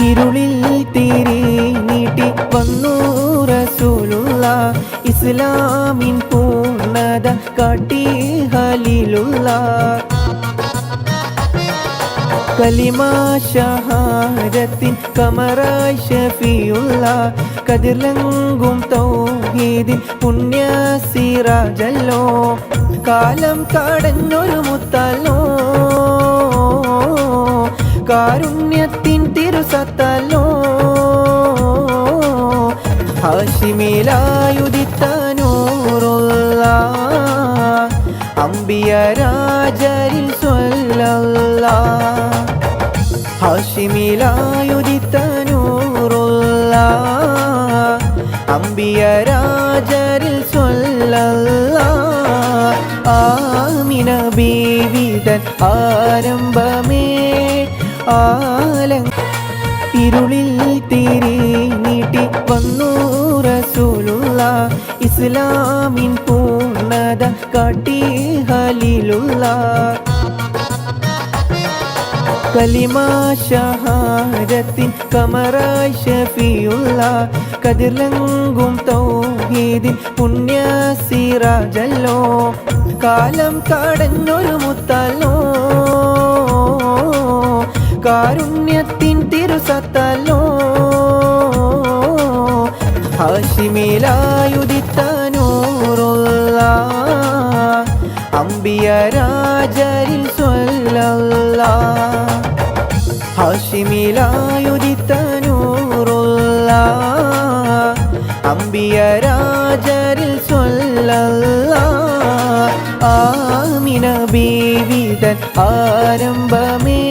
ഇരുളിൽ തിരി നീട്ടി വന്നു റസൂലുള്ള ഇസ്ലാമിൻ പൂർണ്ണത കാട്ടി ഖലീലുള്ള കലിമ ഷഹാദത്തിൻ കമറായി ഷഫിയുള്ള കതിർലങ്കും തൗഹീദിൻ പുണ്യ സിറാജല്ലോ കാലം കടന്നൊരു മുത്തല്ലോ കാരുണ്യത്തിൻ തിരുസത്തല്ലോ ഹാഷിമിലായുദിത്ത നൂറുള്ള അംബിയ രാജരിൽ സ്വല്ലല്ലാഹ് ഹാഷിമിലായുദിത്ത നൂറുള്ള അംബിയ രാജരിൽ സ്വല്ലല്ലാഹ് ആമിന ബീവിതൻ ആരംഭമേ ഇരുളിൽ തിരി നീട്ടി വന്നു റസൂലുള്ള ഇസ്ലാമിൻ പൂർണ്ണത കാട്ടി ഖലീലുള്ള കലിമ ഷഹാദത്തിൻ കമറായി ഷഫിയുള്ള കതിർലങ്കും തൗഹീദിൻ പുണ്യ സിറാജല്ലോ കാലം കടന്നൊരു മുത്തല്ലോ കാരുണ്യത്തിൻ തിരുസത്തല്ലോ ഹാഷിമിലായുദിത്ത നൂറുള്ള അംബിയ രാജരിൽ സ്വല്ലല്ലാഹ് ഹാഷിമിലായുദിത്ത നൂറുള്ള അംബിയ രാജരിൽ സ്വല്ലല്ലാഹ് ആമിന ബീവിതൻ ആരംഭമേ